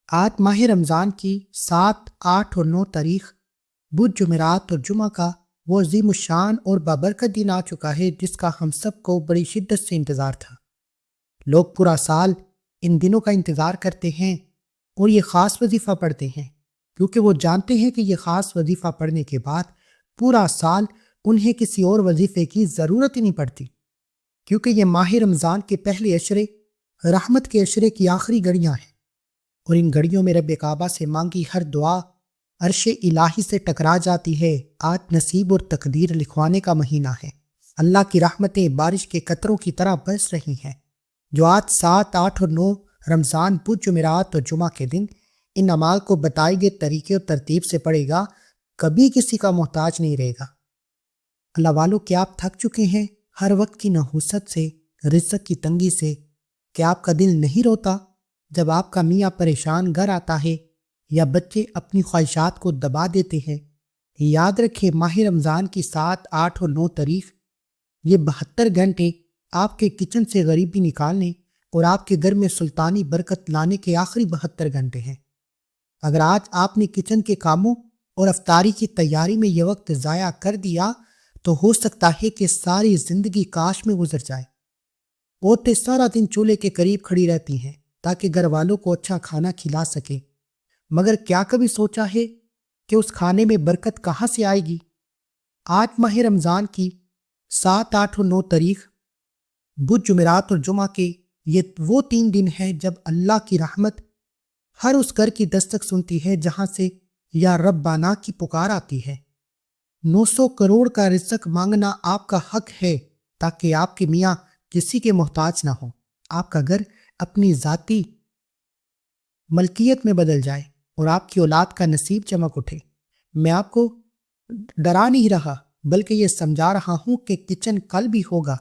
آج ماہ رمضان کی 7، 8 اور 9 تاریخ بدھ، جمعرات اور جمعہ کا وہ عظیم الشان اور بابرکت دن آ چکا ہے جس کا ہم سب کو بڑی شدت سے انتظار تھا۔ لوگ پورا سال ان دنوں کا انتظار کرتے ہیں اور یہ خاص وظیفہ پڑھتے ہیں، کیونکہ وہ جانتے ہیں کہ یہ خاص وظیفہ پڑھنے کے بعد پورا سال انہیں کسی اور وظیفے کی ضرورت ہی نہیں پڑتی، کیونکہ یہ ماہ رمضان کے پہلے عشرے رحمت کے عشرے کی آخری گھڑیاں ہیں، اور ان گھڑیوں میں رب کعبہ سے مانگی ہر دعا عرش الہی سے ٹکرا جاتی ہے۔ آج نصیب اور تقدیر لکھوانے کا مہینہ ہے۔ اللہ کی رحمتیں بارش کے قطروں کی طرح برس رہی ہیں۔ جو آج 7، 8 اور 9 رمضان بدھ، جمعرات اور جمعہ کے دن ان اعمال کو بتائے گئے طریقے اور ترتیب سے پڑھے گا، کبھی کسی کا محتاج نہیں رہے گا۔ اللہ والوں، کیا آپ تھک چکے ہیں ہر وقت کی نحوست سے، رزق کی تنگی سے؟ کیا آپ کا دل نہیں روتا جب آپ کا میاں پریشان گھر آتا ہے یا بچے اپنی خواہشات کو دبا دیتے ہیں؟ یاد رکھیں، ماہ رمضان کی 7، 8 اور 9 تاریخ یہ 72 گھنٹے آپ کے کچن سے غریبی نکالنے اور آپ کے گھر میں سلطانی برکت لانے کے آخری 72 گھنٹے ہیں۔ اگر آج آپ نے کچن کے کاموں اور افطاری کی تیاری میں یہ وقت ضائع کر دیا تو ہو سکتا ہے کہ ساری زندگی کاش میں گزر جائے۔ عورتیں سارا دن چولہے کے قریب کھڑی رہتی ہیں تاکہ گھر والوں کو اچھا کھانا کھلا سکے، مگر کیا کبھی سوچا ہے کہ اس کھانے میں برکت کہاں سے آئے گی؟ آج ماہ رمضان کی 7، 8 اور 9 تاریخ بدھ، جمعرات اور جمعہ کے یہ وہ 3 دن ہیں جب اللہ کی رحمت ہر اس گھر کی دستک سنتی ہے جہاں سے یا ربانا کی پکار آتی ہے۔ 900 کروڑ کا رزق مانگنا آپ کا حق ہے تاکہ آپ کے میاں کسی کے محتاج نہ ہو، آپ کا گھر اپنی ذاتی ملکیت میں بدل جائے اور آپ کی اولاد کا نصیب چمک اٹھے۔ میں آپ کو ڈرا نہیں رہا بلکہ یہ سمجھا رہا ہوں کہ کچن کل بھی ہوگا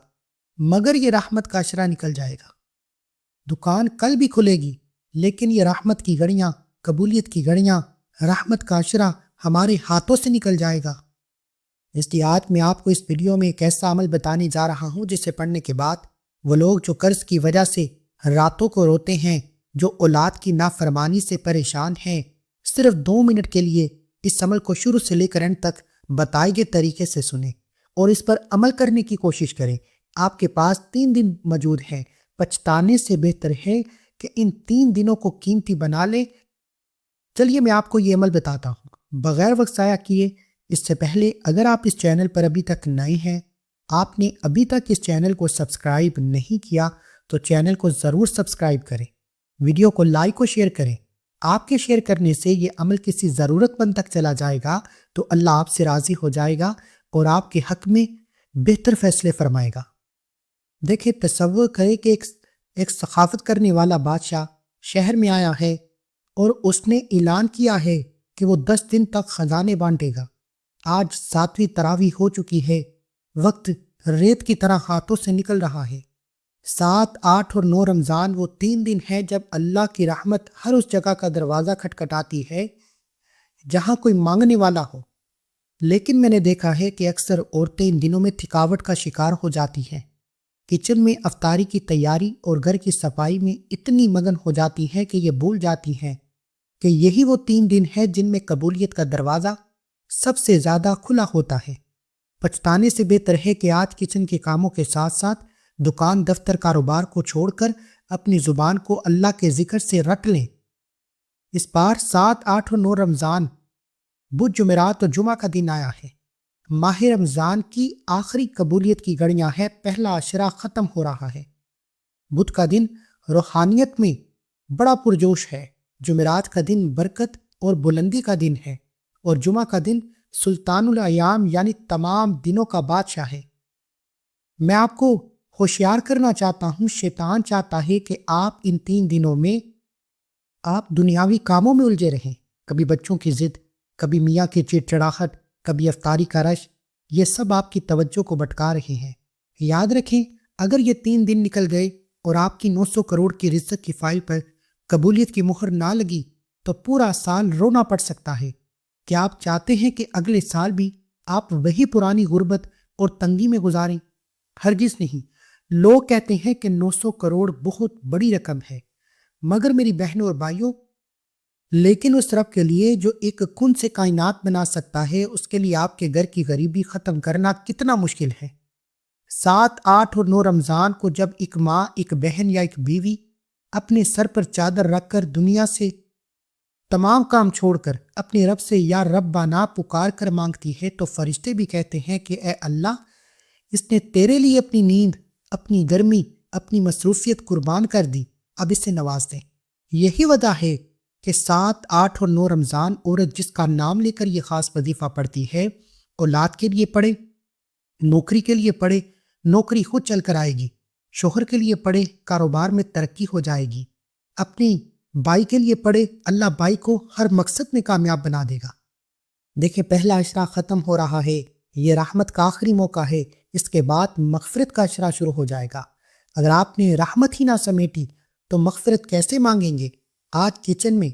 مگر یہ رحمت کا عشرہ نکل جائے گا۔ دکان کل بھی کھلے گی لیکن یہ رحمت کی گھڑیاں، قبولیت کی گھڑیاں، رحمت کا عشرہ ہمارے ہاتھوں سے نکل جائے گا۔ اس لیے آج میں آپ کو اس ویڈیو میں ایک ایسا عمل بتانے جا رہا ہوں جسے پڑھنے کے بعد وہ لوگ جو قرض کی وجہ سے راتوں کو روتے ہیں، جو اولاد کی نافرمانی سے پریشان ہیں، صرف 2 منٹ کے لیے اس عمل کو شروع سے لے کر اینڈ تک بتائے گئے طریقے سے سنیں اور اس پر عمل کرنے کی کوشش کریں۔ آپ کے پاس 3 دن موجود ہیں، پچھتانے سے بہتر ہے کہ ان 3 دنوں کو قیمتی بنا لیں۔ چلیے میں آپ کو یہ عمل بتاتا ہوں بغیر وقت ضائع کیے۔ اس سے پہلے اگر آپ اس چینل پر ابھی تک نئے ہیں، آپ نے ابھی تک اس چینل کو سبسکرائب نہیں کیا تو چینل کو ضرور سبسکرائب کریں، ویڈیو کو لائک و شیئر کریں۔ آپ کے شیئر کرنے سے یہ عمل کسی ضرورت مند تک چلا جائے گا تو اللہ آپ سے راضی ہو جائے گا اور آپ کے حق میں بہتر فیصلے فرمائے گا۔ دیکھیں، تصور کریں کہ ایک سخاوت کرنے والا بادشاہ شہر میں آیا ہے اور اس نے اعلان کیا ہے کہ وہ 10 دن تک خزانے بانٹے گا۔ آج 7ویں تراویح ہو چکی ہے، وقت ریت کی طرح ہاتھوں سے نکل رہا ہے۔ 7، 8 اور 9 رمضان وہ 3 دن ہیں جب اللہ کی رحمت ہر اس جگہ کا دروازہ کھٹکھٹاتی ہے جہاں کوئی مانگنے والا ہو۔ لیکن میں نے دیکھا ہے کہ اکثر عورتیں ان دنوں میں تھکاوٹ کا شکار ہو جاتی ہیں، کچن میں افطاری کی تیاری اور گھر کی صفائی میں اتنی مگن ہو جاتی ہیں کہ یہ بھول جاتی ہیں کہ یہی وہ 3 دن ہے جن میں قبولیت کا دروازہ سب سے زیادہ کھلا ہوتا ہے۔ پچھتانے سے بہتر ہے کہ آج کچن کے کاموں کے ساتھ ساتھ دکان، دفتر، کاروبار کو چھوڑ کر اپنی زبان کو اللہ کے ذکر سے رٹ لیں۔ اس بار 7، 8 اور 9 رمضان بدھ، جمعرات اور جمعہ کا دن آیا ہے۔ ماہ رمضان کی آخری قبولیت کی گھڑیاں ہیں، پہلا عشرہ ختم ہو رہا ہے۔ بدھ کا دن روحانیت میں بڑا پرجوش ہے، جمعرات کا دن برکت اور بلندی کا دن ہے اور جمعہ کا دن سلطان الایام یعنی تمام دنوں کا بادشاہ ہے۔ میں آپ کو ہوشیار کرنا چاہتا ہوں، شیطان چاہتا ہے کہ آپ ان 3 دنوں میں آپ دنیاوی کاموں میں الجھے رہیں، کبھی بچوں کی ضد، کبھی میاں کی چڑچڑاہٹ، کبھی افطاری کا رش، یہ سب آپ کی توجہ کو بھٹکا رہے ہیں۔ یاد رکھیں، اگر یہ 3 دن نکل گئے اور آپ کی 900 کروڑ کی رزق کی فائل پر قبولیت کی مہر نہ لگی تو پورا سال رونا پڑ سکتا ہے۔ کیا آپ چاہتے ہیں کہ اگلے سال بھی آپ وہی پرانی غربت اور تنگی میں گزاریں؟ ہرگز نہیں۔ لوگ کہتے ہیں کہ 900 کروڑ بہت بڑی رقم ہے، مگر میری بہنوں اور بھائیوں، لیکن اس رب کے لیے جو ایک کن سے کائنات بنا سکتا ہے، اس کے لیے آپ کے گھر کی غریبی ختم کرنا کتنا مشکل ہے۔ 7، 8 اور 9 رمضان کو جب ایک ماں، ایک بہن یا ایک بیوی اپنے سر پر چادر رکھ کر دنیا سے تمام کام چھوڑ کر اپنے رب سے یا رب بانا پکار کر مانگتی ہے، تو فرشتے بھی کہتے ہیں کہ اے اللہ، اس نے تیرے لیے اپنی نیند، اپنی گرمی، اپنی مصروفیت قربان کر دی، اب اسے نواز دیں۔ یہی وجہ ہے کہ 7، 8 اور 9 رمضان عورت جس کا نام لے کر یہ خاص وظیفہ پڑھتی ہے، اولاد کے لیے پڑھے، نوکری کے لیے پڑھے، نوکری خود چل کر آئے گی، شوہر کے لیے پڑھے، کاروبار میں ترقی ہو جائے گی، اپنی بائی کے لیے پڑھے، اللہ بائی کو ہر مقصد میں کامیاب بنا دے گا۔ دیکھیں، پہلا اشرا ختم ہو رہا ہے، یہ رحمت کا آخری موقع ہے، اس کے بعد مغفرت کا اشرا شروع ہو جائے گا۔ اگر آپ نے رحمت ہی نہ سمیٹی تو مغفرت کیسے مانگیں گے؟ آج کچن میں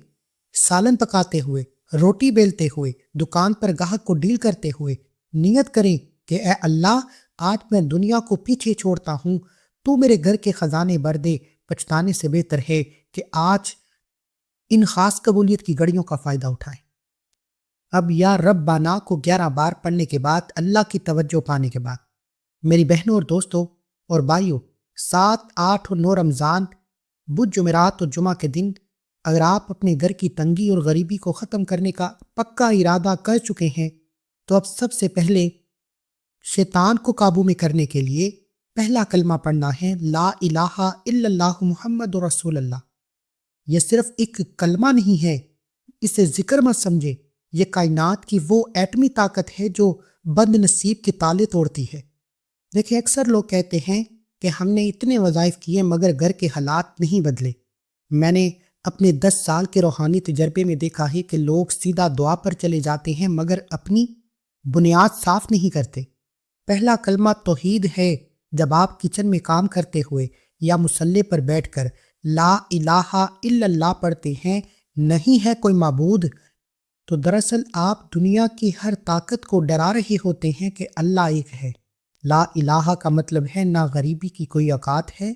سالن پکاتے ہوئے، روٹی بیلتے ہوئے، دکان پر گاہک کو ڈیل کرتے ہوئے نیت کریں کہ اے اللہ، آج میں دنیا کو پیچھے چھوڑتا ہوں، تو میرے گھر کے خزانے بھر دے۔ پچھتانے سے بہتر ہے کہ آج ان خاص قبولیت کی گھڑیوں کا فائدہ اٹھائیں۔ اب یا رب بانا کو 11 بار پڑھنے کے بعد، اللہ کی توجہ پانے کے بعد، میری بہنوں اور دوستوں اور بھائیوں، 7، 8 اور 9 رمضان، بدھ، جمعرات اور جمعہ کے دن اگر آپ اپنے گھر کی تنگی اور غریبی کو ختم کرنے کا پکا ارادہ کر چکے ہیں، تو اب سب سے پہلے شیطان کو قابو میں کرنے کے لیے پہلا کلمہ پڑھنا ہے، لا الہ الا اللہ محمد رسول اللہ۔ یہ صرف ایک کلمہ نہیں ہے، اسے ذکر مت سمجھے، یہ کائنات کی وہ ایٹمی طاقت ہے جو بد نصیب کے تالے توڑتی ہے۔ دیکھیں، اکثر لوگ کہتے ہیں کہ ہم نے اتنے وظائف کیے مگر گھر کے حالات نہیں بدلے۔ میں نے اپنے 10 سال کے روحانی تجربے میں دیکھا ہے کہ لوگ سیدھا دعا پر چلے جاتے ہیں مگر اپنی بنیاد صاف نہیں کرتے۔ پہلا کلمہ توحید ہے۔ جب آپ کچن میں کام کرتے ہوئے یا مصلی پر بیٹھ کر لا الہ الا اللہ پڑھتے ہیں، نہیں ہے کوئی معبود، تو دراصل آپ دنیا کی ہر طاقت کو ڈرا رہے ہوتے ہیں کہ اللہ ایک ہے۔ لا الہ کا مطلب ہے نہ غریبی کی کوئی اوقات ہے،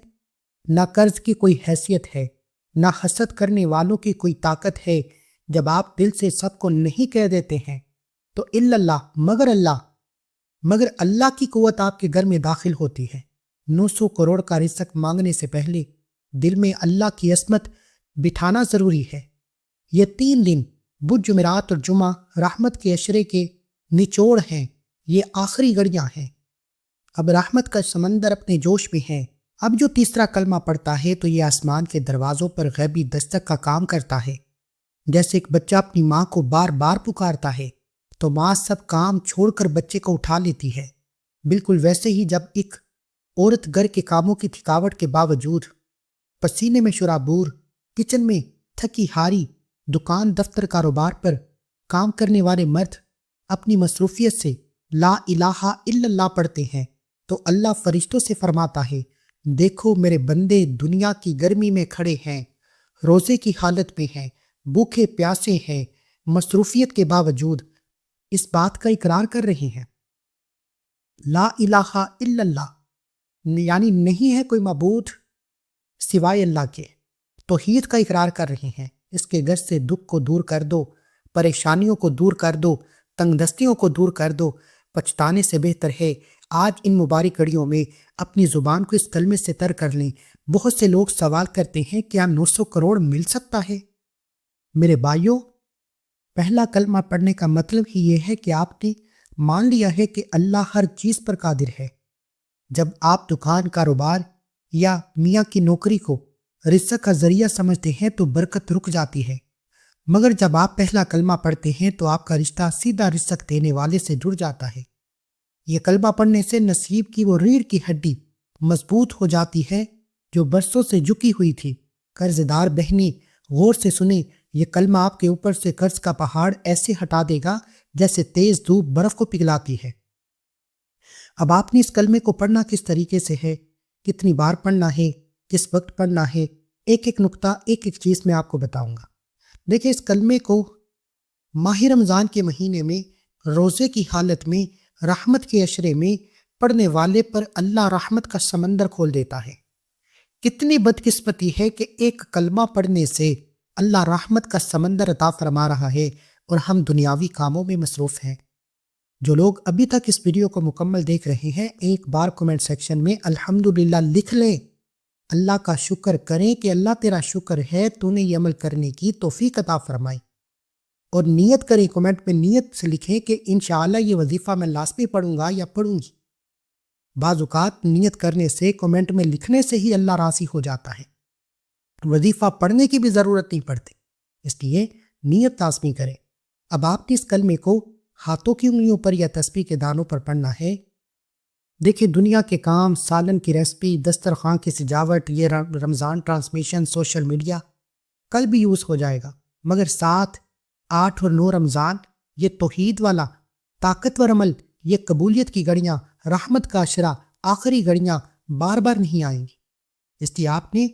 نہ قرض کی کوئی حیثیت ہے، نہ حسد کرنے والوں کی کوئی طاقت ہے۔ جب آپ دل سے سب کو نہیں کہہ دیتے ہیں تو الا اللہ، مگر اللہ کی قوت آپ کے گھر میں داخل ہوتی ہے۔ 900 کروڑ کا رزق مانگنے سے پہلے دل میں اللہ کی عظمت بٹھانا ضروری ہے۔ یہ 3 دن بدھ، جمعرات اور جمعہ رحمت کے عشرے کے نچوڑ ہیں، یہ آخری گھڑیاں ہیں۔ اب رحمت کا سمندر اپنے جوش میں ہے۔ اب جو تیسرا کلمہ پڑھتا ہے تو یہ آسمان کے دروازوں پر غیبی دستک کا کام کرتا ہے۔ جیسے ایک بچہ اپنی ماں کو بار بار پکارتا ہے تو ماں سب کام چھوڑ کر بچے کو اٹھا لیتی ہے، بالکل ویسے ہی جب ایک عورت گھر کے کاموں کی تھکاوٹ کے باوجود، پسینے میں شرابور، کچن میں تھکی ہاری، دکان دفتر کاروبار پر کام کرنے والے مرد اپنی مصروفیت سے لا الہ الا اللہ پڑھتے ہیں، تو اللہ فرشتوں سے فرماتا ہے، دیکھو میرے بندے دنیا کی گرمی میں کھڑے ہیں، روزے کی حالت میں ہیں، بھوکے پیاسے ہیں، مصروفیت کے باوجود اس بات کا اقرار کر رہے ہیں، لا الہ الا اللہ، یعنی نہیں ہے کوئی معبود سوائے اللہ کے، توحید کا اقرار کر رہے ہیں۔ اس کے گھر سے دکھ کو دور کر دو، پریشانیوں کو دور کر دو، تنگ دستیوں کو دور کر دو۔ پچھتانے سے بہتر ہے آج ان مبارک گھڑیوں میں اپنی زبان کو اس کلمے سے تر کر لیں۔ بہت سے لوگ سوال کرتے ہیں کیا 900 کروڑ مل سکتا ہے؟ میرے بھائیوں، پہلا کلمہ پڑھنے کا مطلب ہی یہ ہے کہ آپ نے مان لیا ہے کہ اللہ ہر چیز پر قادر ہے۔ جب آپ دکان، کاروبار یا میاں کی نوکری کو رزق کا ذریعہ سمجھتے ہیں تو برکت رک جاتی ہے، مگر جب آپ پہلا کلمہ پڑھتے ہیں تو آپ کا رشتہ سیدھا رزق دینے والے سے جڑ جاتا ہے۔ یہ کلمہ پڑھنے سے نصیب کی وہ ریڑھ کی ہڈی مضبوط ہو جاتی ہے جو برسوں سے جھکی ہوئی تھی۔ قرض دار بہنیں غور سے سنیں، یہ کلمہ آپ کے اوپر سے قرض کا پہاڑ ایسے ہٹا دے گا جیسے تیز دھوپ برف کو پگھلاتی ہے۔ اب آپ نے اس کلمے کو پڑھنا کس طریقے سے ہے، کتنی بار پڑھنا ہے، کس وقت پڑھنا ہے، ایک ایک نقطہ، ایک ایک چیز میں آپ کو بتاؤں گا۔ دیکھیں، اس کلمے کو ماہ رمضان کے مہینے میں روزے کی حالت میں رحمت کے عشرے میں پڑھنے والے پر اللہ رحمت کا سمندر کھول دیتا ہے۔ کتنی بدقسمتی ہے کہ ایک کلمہ پڑھنے سے اللہ رحمت کا سمندر عطا فرما رہا ہے اور ہم دنیاوی کاموں میں مصروف ہیں۔ جو لوگ ابھی تک اس ویڈیو کو مکمل دیکھ رہے ہیں، ایک بار کمنٹ سیکشن میں الحمدللہ لکھ لیں، اللہ کا شکر کریں کہ اللہ تیرا شکر ہے تو نے یہ عمل کرنے کی توفیق عطا فرمائی، اور نیت کریں، کمنٹ میں نیت سے لکھیں کہ انشاءاللہ یہ وظیفہ میں لازمی پڑھوں گا یا پڑھوں گی۔ بعض اوقات نیت کرنے سے، کمنٹ میں لکھنے سے ہی اللہ راضی ہو جاتا ہے، وظیفہ پڑھنے کی بھی ضرورت نہیں پڑتی، اس لیے نیت لازمی کریں۔ اب آپ نے اس کلمے کو ہاتھوں کی انگلیوں پر یا تسبیح کے دانوں پر پڑھنا ہے۔ دیکھیں، دنیا کے کام، سالن کی ریسپی، دسترخوان کی سجاوٹ، یہ رمضان ٹرانسمیشن، سوشل میڈیا کل بھی یوز ہو جائے گا، مگر 7، 8 اور 9 رمضان، یہ توحید والا طاقتور عمل، یہ قبولیت کی گھڑیاں، رحمت کا عشرہ، آخری گھڑیاں بار بار نہیں آئیں گی۔ اس لیے آپ نے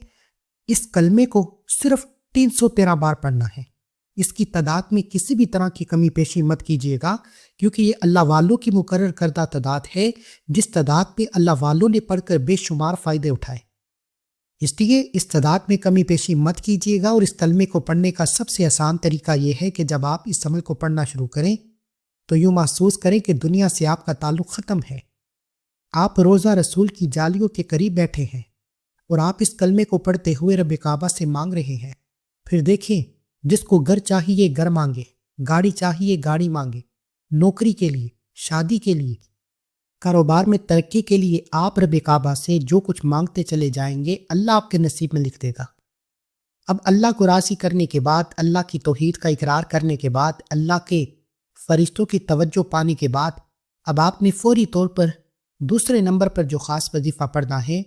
اس کلمے کو صرف 313 بار پڑھنا ہے۔ اس کی تعداد میں کسی بھی طرح کی کمی پیشی مت کیجیے گا، کیونکہ یہ اللہ والوں کی مقرر کردہ تعداد ہے، جس تعداد میں اللہ والوں نے پڑھ کر بے شمار فائدے اٹھائے۔ اس لیے اس تعداد میں کمی پیشی مت کیجیے گا، اور اس کلمے کو پڑھنے کا سب سے آسان طریقہ یہ ہے کہ جب آپ اس عمل کو پڑھنا شروع کریں تو یوں محسوس کریں کہ دنیا سے آپ کا تعلق ختم ہے، آپ روزہ رسول کی جالیوں کے قریب بیٹھے ہیں، اور آپ اس کلمے کو پڑھتے ہوئے رب کعبہ سے مانگ رہے ہیں۔ پھر دیکھیں، جس کو گھر چاہیے گھر مانگے، گاڑی چاہیے گاڑی مانگے، نوکری کے لیے، شادی کے لیے، کاروبار میں ترقی کے لیے آپ رب کعبہ سے جو کچھ مانگتے چلے جائیں گے، اللہ آپ کے نصیب میں لکھ دے گا۔ اب اللہ کو راضی کرنے کے بعد، اللہ کی توحید کا اقرار کرنے کے بعد، اللہ کے فرشتوں کی توجہ پانے کے بعد، اب آپ نے فوری طور پر دوسرے نمبر پر جو خاص وظیفہ پڑھنا ہے،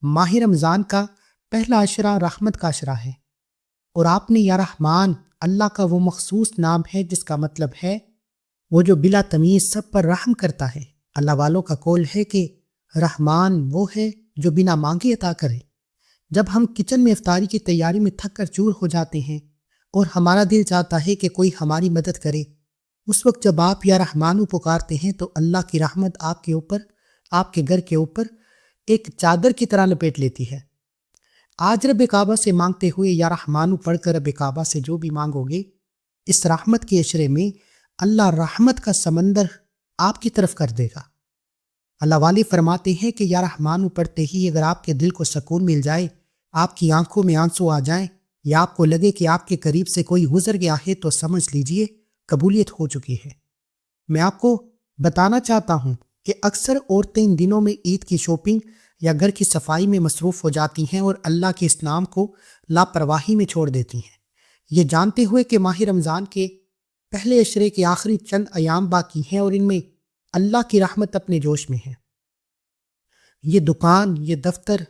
ماہ رمضان کا پہلا عشرہ رحمت کا عشرہ ہے، اور آپ نے یا رحمان، اللہ کا وہ مخصوص نام ہے جس کا مطلب ہے وہ جو بلا تمیز سب پر رحم کرتا ہے۔ اللہ والوں کا قول ہے کہ رحمان وہ ہے جو بنا مانگے عطا کرے۔ جب ہم کچن میں افطاری کی تیاری میں تھک کر چور ہو جاتے ہیں اور ہمارا دل چاہتا ہے کہ کوئی ہماری مدد کرے، اس وقت جب آپ یا رحمانو پکارتے ہیں تو اللہ کی رحمت آپ کے اوپر، آپ کے گھر کے اوپر ایک چادر کی طرح لپیٹ لیتی ہے۔ آج رب کعبہ سے مانگتے ہوئے یا رحمانو پڑھ کر رب کعبہ سے جو بھی مانگو گے، اس رحمت کے عشرے میں اللہ رحمت کا سمندر آپ کی طرف کر دے گا۔ اللہ والے فرماتے ہیں کہ یا رحمانو پڑھتے ہی اگر آپ کے دل کو سکون مل جائے، آپ کی آنکھوں میں آنسو آ جائیں، یا آپ کو لگے کہ آپ کے قریب سے کوئی گزر گیا ہے، تو سمجھ لیجئے قبولیت ہو چکی ہے۔ میں آپ کو بتانا چاہتا ہوں کہ اکثر عورتیں ان دنوں میں عید کی شاپنگ یا گھر کی صفائی میں مصروف ہو جاتی ہیں اور اللہ کے اس نام کو لاپرواہی میں چھوڑ دیتی ہیں، یہ جانتے ہوئے کہ ماہ رمضان کے پہلے عشرے کے آخری چند ایام باقی ہیں اور ان میں اللہ کی رحمت اپنے جوش میں ہے۔ یہ دکان، یہ دفتر،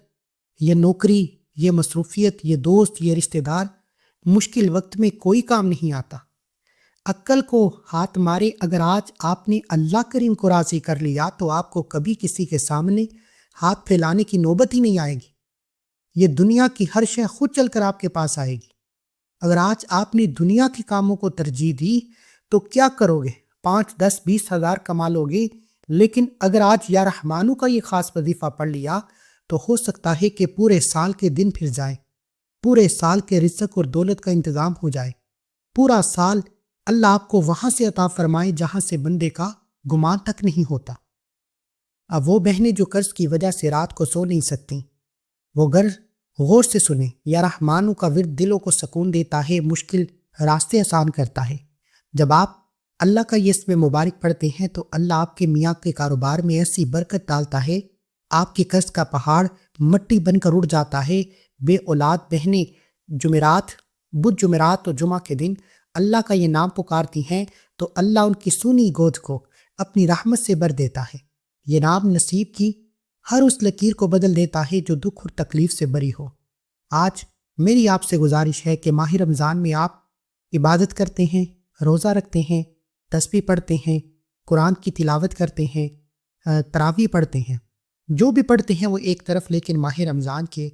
یہ نوکری، یہ مصروفیت، یہ دوست، یہ رشتہ دار مشکل وقت میں کوئی کام نہیں آتا۔ عقل کو ہاتھ مارے، اگر آج آپ نے اللہ کریم کو راضی کر لیا تو آپ کو کبھی کسی کے سامنے ہاتھ پھیلانے کی نوبت ہی نہیں آئے گی۔ یہ دنیا کی ہر شے خود چل کر آپ کے پاس آئے گی۔ اگر آج آپ نے دنیا کے کاموں کو ترجیح دی تو کیا کرو گے؟ 5، 10، 20 ہزار کما لو گے، لیکن اگر آج یا رحمانو کا یہ خاص وظیفہ پڑھ لیا تو ہو سکتا ہے کہ پورے سال کے دن پھر جائیں، پورے سال کے رزق اور دولت کا انتظام ہو جائے، پورا سال اللہ آپ کو وہاں سے عطا فرمائے جہاں سے بندے کا گمان تک نہیں ہوتا۔ اب وہ بہنیں جو قرض کی وجہ سے رات کو سو نہیں سکتی، وہ غور سے سنیں، یا رحمانو کا ورد دلوں کو سکون دیتا ہے، مشکل راستے آسان کرتا ہے۔ جب آپ اللہ کا یہ اسم مبارک پڑھتے ہیں تو اللہ آپ کے میاں کے کاروبار میں ایسی برکت ڈالتا ہے، آپ کے قرض کا پہاڑ مٹی بن کر اڑ جاتا ہے۔ بے اولاد بہنیں بدھ جمعرات اور جمعہ کے دن اللہ کا یہ نام پکارتی ہیں تو اللہ ان کی سونی گود کو اپنی رحمت سے بھر دیتا ہے۔ یہ نام نصیب کی ہر اس لکیر کو بدل دیتا ہے جو دکھ اور تکلیف سے بری ہو۔ آج میری آپ سے گزارش ہے کہ ماہ رمضان میں آپ عبادت کرتے ہیں، روزہ رکھتے ہیں، تسبیح پڑھتے ہیں، قرآن کی تلاوت کرتے ہیں، تراویح پڑھتے ہیں، جو بھی پڑھتے ہیں وہ ایک طرف، لیکن ماہ رمضان کے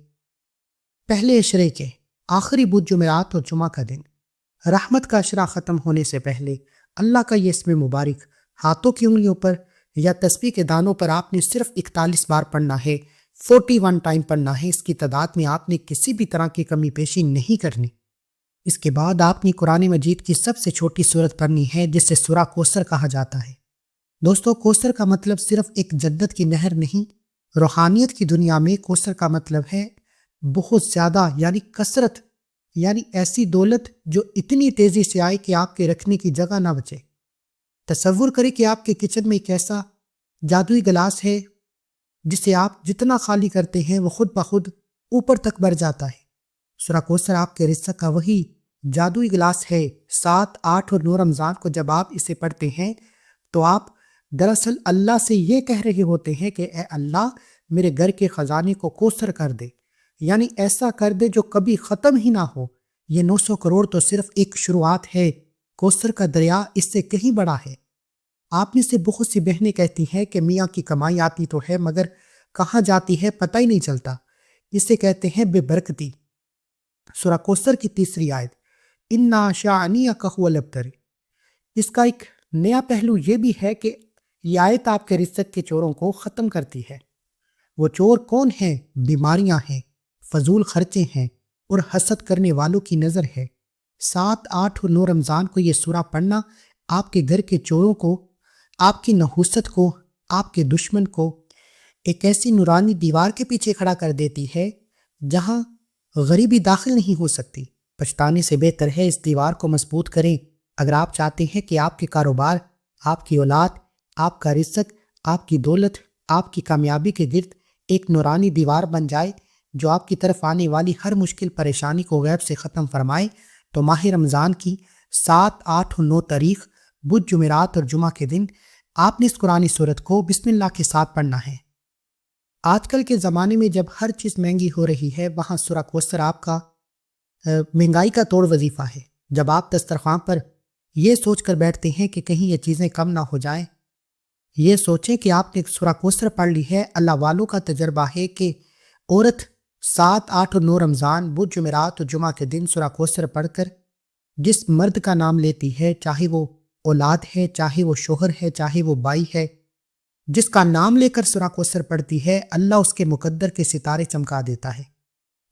پہلے عشرے کے آخری بدھ جمعرات اور جمعہ کا دن، رحمت کا عشرہ ختم ہونے سے پہلے اللہ کا یہ اسم مبارک ہاتھوں کی انگلیوں پر یا تسبیح کے دانوں پر آپ نے صرف 41 بار پڑھنا ہے، 41 ٹائم پڑھنا ہے۔ اس کی تعداد میں آپ نے کسی بھی طرح کی کمی پیشی نہیں کرنی۔ اس کے بعد آپ نے قرآن مجید کی سب سے چھوٹی سورت پڑھنی ہے جسے سورہ کوثر کہا جاتا ہے۔ دوستو، کوثر کا مطلب صرف ایک جنت کی نہر نہیں، روحانیت کی دنیا میں کوثر کا مطلب ہے بہت زیادہ، یعنی کثرت، یعنی ایسی دولت جو اتنی تیزی سے آئے کہ آپ کے رکھنے کی جگہ نہ بچے۔ تصور کریں کہ آپ کے کچن میں ایک ایسا جادوئی گلاس ہے جسے آپ جتنا خالی کرتے ہیں وہ خود بخود اوپر تک بڑھ جاتا ہے۔ سورہ کوثر آپ کے رزق کا وہی جادوئی گلاس ہے۔ 7، 8 اور 9 رمضان کو جب آپ اسے پڑھتے ہیں تو آپ دراصل اللہ سے یہ کہہ رہے ہوتے ہیں کہ اے اللہ، میرے گھر کے خزانے کو کوثر کر دے، یعنی ایسا کر دے جو کبھی ختم ہی نہ ہو۔ یہ 900 کروڑ تو صرف ایک شروعات ہے، کوثر کا دریا اس سے کہیں بڑا ہے۔ آپ میں سے بہت سی بہنیں کہتی ہیں کہ میاں کی کمائی آتی تو ہے مگر کہاں جاتی ہے پتہ ہی نہیں چلتا، اسے کہتے ہیں بے برکتی۔ سورہ کوثر کی 3 آیت، اِنَّا شَانِئَکَ هُوَ الْأَبْتَرُ۔ اس کا ایک نیا پہلو یہ بھی ہے کہ یہ آیت آپ کے رزق کے چوروں کو ختم کرتی ہے۔ وہ چور کون ہیں؟ بیماریاں ہیں، فضول خرچے ہیں اور حسد کرنے والوں کی نظر ہے۔ 7، 8 اور 9 رمضان کو یہ سورہ پڑھنا آپ کے گھر کے چوروں کو، آپ کی نحوست کو، آپ کے دشمن کو ایک ایسی نورانی دیوار کے پیچھے کھڑا کر دیتی ہے جہاں غریبی داخل نہیں ہو سکتی۔ پچھتانے سے بہتر ہے اس دیوار کو مضبوط کریں۔ اگر آپ چاہتے ہیں کہ آپ کے کاروبار، آپ کی اولاد، آپ کا رزق، آپ کی دولت، آپ کی کامیابی کے گرد ایک نورانی دیوار بن جائے جو آپ کی طرف آنے والی ہر مشکل پریشانی کو غیب سے ختم فرمائے، تو ماہ رمضان کی 7، 8 اور 9 تاریخ بدھ، جمعرات اور جمعہ کے دن آپ نے اس قرآنی سورت کو بسم اللہ کے ساتھ پڑھنا ہے۔ آج کل کے زمانے میں جب ہر چیز مہنگی ہو رہی ہے، وہاں سورہ کوثر آپ کا مہنگائی کا توڑ وظیفہ ہے۔ جب آپ دسترخوان پر یہ سوچ کر بیٹھتے ہیں کہ کہیں یہ چیزیں کم نہ ہو جائیں، یہ سوچیں کہ آپ نے سورہ کوثر پڑھ لی ہے۔ اللہ والوں کا تجربہ ہے کہ عورت 7، 8 اور 9 رمضان بدھ، جمعرات اور جمعہ کے دن سورہ کوثر پڑھ کر جس مرد کا نام لیتی ہے، چاہے وہ اولاد ہے، چاہے وہ شوہر ہے، چاہے وہ بائی ہے، جس کا نام لے کر سورہ کوثر پڑھتی ہے، اللہ اس کے مقدر کے ستارے چمکا دیتا ہے۔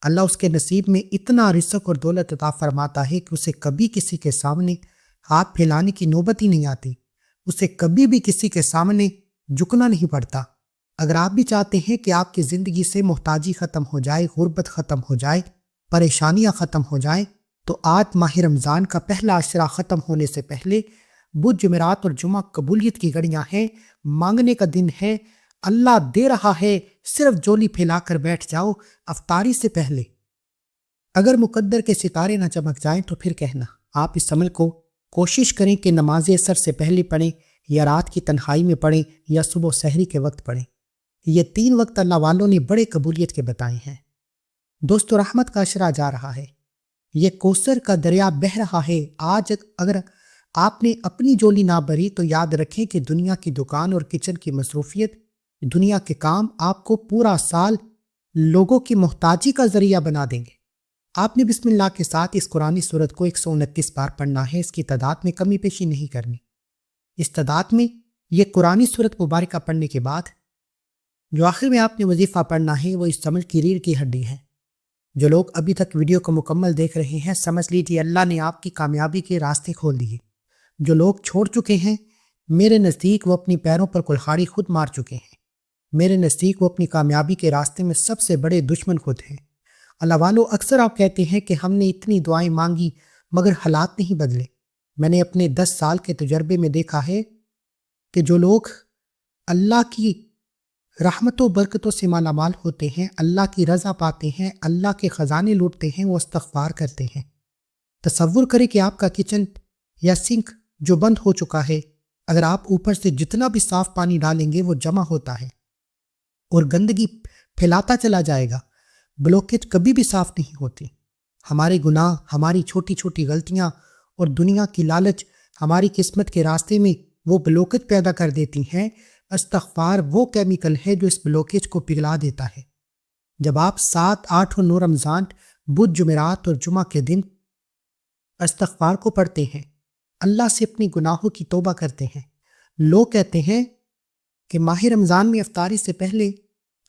اللہ اس کے نصیب میں اتنا رزق اور دولت عطا فرماتا ہے کہ اسے کبھی کسی کے سامنے ہاتھ پھیلانے کی نوبت ہی نہیں آتی، اسے کبھی بھی کسی کے سامنے جھکنا نہیں پڑتا۔ اگر آپ بھی چاہتے ہیں کہ آپ کی زندگی سے محتاجی ختم ہو جائے، غربت ختم ہو جائے، پریشانیاں ختم ہو جائیں، تو آج ماہ رمضان کا پہلا عشرہ ختم ہونے سے پہلے بدھ، جمعرات اور جمعہ قبولیت کی گھڑیاں ہیں، مانگنے کا دن ہے، اللہ دے رہا ہے، صرف جولی پھیلا کر بیٹھ جاؤ افطاری سے پہلے۔ اگر مقدر کے ستارے نہ چمک جائیں تو پھر کہنا۔ آپ اس عمل کو کوشش کریں کہ نماز عصر سے پہلے پڑھیں، یا رات کی تنہائی میں پڑھیں، یا صبح سحری کے وقت پڑھیں۔ یہ 3 وقت اللہ والوں نے بڑے قبولیت کے بتائے ہیں۔ دوستو، رحمت کا عشرہ جا رہا ہے، یہ کوثر کا دریا بہہ رہا ہے۔ آج اگر آپ نے اپنی جولی نہ بھری تو یاد رکھیں کہ دنیا کی دکان اور کچن کی مصروفیت، دنیا کے کام آپ کو پورا سال لوگوں کی محتاجی کا ذریعہ بنا دیں گے۔ آپ نے بسم اللہ کے ساتھ اس قرآنی سورت کو 129 بار پڑھنا ہے، اس کی تعداد میں کمی پیشی نہیں کرنی۔ اس تعداد میں یہ قرآنی سورت مبارکہ پڑھنے کے بعد جو آخر میں آپ نے وظیفہ پڑھنا ہے وہ اس عمل کی ریڑھ کی ہڈی ہے۔ جو لوگ ابھی تک ویڈیو کو مکمل دیکھ رہے ہیں، سمجھ لیجیے اللہ نے آپ کی کامیابی کے راستے کھول دیے۔ جو لوگ چھوڑ چکے ہیں، میرے نزدیک وہ اپنی پیروں پر کلہاڑی خود مار چکے ہیں۔ میرے نزدیک وہ اپنی کامیابی کے راستے میں سب سے بڑے دشمن خود ہیں۔ اللہ والو، اکثر آپ کہتے ہیں کہ ہم نے اتنی دعائیں مانگی مگر حالات نہیں بدلے۔ میں نے اپنے 10 سال کے تجربے میں دیکھا ہے کہ جو لوگ اللہ کی رحمت و برکتوں سے مالا مال ہوتے ہیں، اللہ کی رضا پاتے ہیں، اللہ کے خزانے لوٹتے ہیں، وہ استغفار کرتے ہیں۔ تصور کریں کہ آپ کا کچن یا سنک جو بند ہو چکا ہے، اگر آپ اوپر سے جتنا بھی صاف پانی ڈالیں گے وہ جمع ہوتا ہے اور گندگی پھیلاتا چلا جائے گا۔ بلوکیج کبھی بھی صاف نہیں ہوتی۔ ہمارے گناہ، ہماری چھوٹی چھوٹی غلطیاں اور دنیا کی لالچ ہماری قسمت کے راستے میں وہ بلوکیج پیدا کر دیتی ہیں۔ استغفار وہ کیمیکل ہے جو اس بلوکیج کو پگھلا دیتا ہے۔ جب آپ 7، 8 اور 9 رمضان بدھ، جمعرات اور جمعہ کے دن استغفار کو پڑھتے ہیں، اللہ سے اپنی گناہوں کی توبہ کرتے ہیں، لوگ کہتے ہیں کہ ماہ رمضان میں افطاری سے پہلے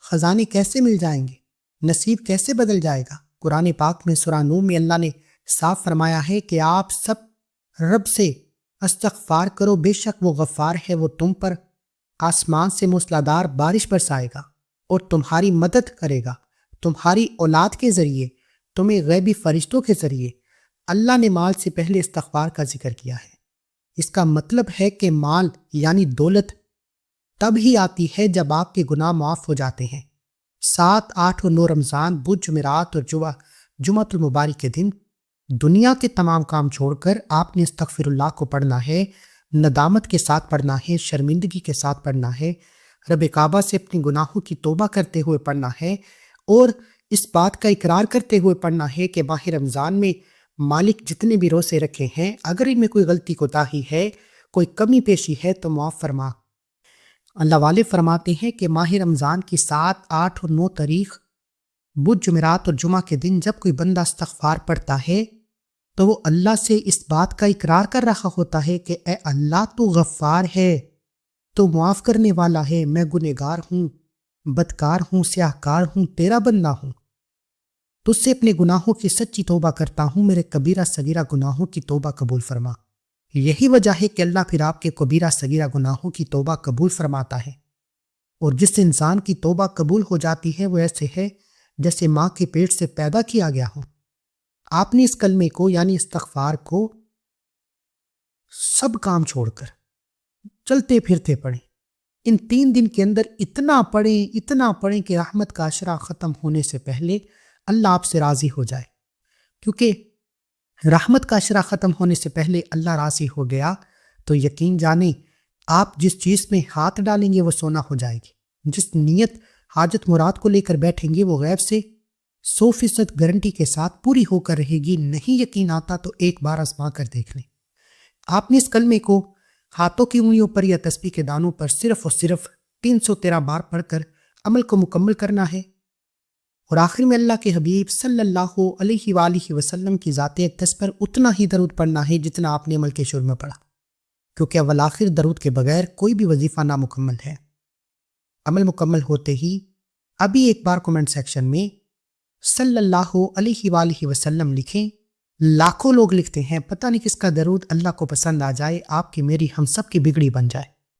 خزانے کیسے مل جائیں گے، نصیب کیسے بدل جائے گا۔ قرآن پاک میں سورہ نور میں اللہ نے صاف فرمایا ہے کہ آپ سب رب سے استغفار کرو، بے شک وہ غفار ہے، وہ تم پر آسمان سے موسلادھار بارش برسائے گا اور تمہاری مدد کرے گا، تمہاری اولاد کے ذریعے، تمہیں غیبی فرشتوں کے ذریعے۔ اللہ نے مال سے پہلے استغفار کا ذکر کیا ہے۔ اس کا مطلب ہے کہ مال یعنی دولت تب ہی آتی ہے جب آپ کے گناہ معاف ہو جاتے ہیں۔ 7، 8 اور 9 رمضان، بدھ، جمعرات اور جمعۃ المبارک کے دن دنیا کے تمام کام چھوڑ کر آپ نے استغفر اللہ کو پڑھنا ہے، ندامت کے ساتھ پڑھنا ہے، شرمندگی کے ساتھ پڑھنا ہے، رب کعبہ سے اپنے گناہوں کی توبہ کرتے ہوئے پڑھنا ہے اور اس بات کا اقرار کرتے ہوئے پڑھنا ہے کہ ماہ رمضان میں مالک جتنے بھی روزے رکھے ہیں، اگر ان میں کوئی غلطی کوتاہی ہے، کوئی کمی پیشی ہے تو معاف فرما۔ اللہ والے فرماتے ہیں کہ ماہ رمضان کی 7، 8 اور 9 تاریخ بدھ، جمعرات اور جمعہ کے دن جب کوئی بندہ استغفار پڑھتا ہے تو وہ اللہ سے اس بات کا اقرار کر رہا ہوتا ہے کہ اے اللہ تو غفار ہے، تو معاف کرنے والا ہے، میں گنہگار ہوں، بدکار ہوں، سیاہکار ہوں، تیرا بندہ ہوں، تجھ سے اپنے گناہوں کی سچی توبہ کرتا ہوں، میرے کبیرہ صغیرہ گناہوں کی توبہ قبول فرما۔ یہی وجہ ہے کہ اللہ پھر آپ کے کبیرہ صغیرہ گناہوں کی توبہ قبول فرماتا ہے، اور جس انسان کی توبہ قبول ہو جاتی ہے وہ ایسے ہے جیسے ماں کے پیٹ سے پیدا کیا گیا ہو۔ آپ نے اس کلمے کو یعنی استغفار کو سب کام چھوڑ کر چلتے پھرتے پڑھیں۔ ان 3 دن کے اندر اتنا پڑھیں کہ رحمت کا عشرہ ختم ہونے سے پہلے اللہ آپ سے راضی ہو جائے، کیونکہ رحمت کا عشرہ ختم ہونے سے پہلے اللہ راضی ہو گیا تو یقین جانیں آپ جس چیز میں ہاتھ ڈالیں گے وہ سونا ہو جائے گی، جس نیت حاجت مراد کو لے کر بیٹھیں گے وہ غیب سے 100% گارنٹی کے ساتھ پوری ہو کر رہے گی۔ نہیں یقین آتا تو ایک بار آزما کر دیکھ لیں۔ آپ نے اس کلمے کو ہاتھوں کی انگلیوں پر یا تسبیح کے دانوں پر صرف اور صرف 313 بار پڑھ کر عمل کو مکمل کرنا ہے، اور آخر میں اللہ کے حبیب صلی اللہ علیہ وآلہ وسلم کی ذات اقدس پر اتنا ہی درود پڑھنا ہے جتنا آپ نے عمل کے شروع میں پڑھا، کیونکہ اول آخر درود کے بغیر کوئی بھی وظیفہ نامکمل ہے۔ عمل مکمل ہوتے ہی ابھی ایک بار کمنٹ سیکشن میں صلی اللہ علیہ وآلہ وسلم لکھیں۔ لاکھوں لوگ لکھتے ہیں، پتہ نہیں کس کا درود اللہ کو پسند آ جائے، آپ کی میری ہم سب کی بگڑی بن جائے۔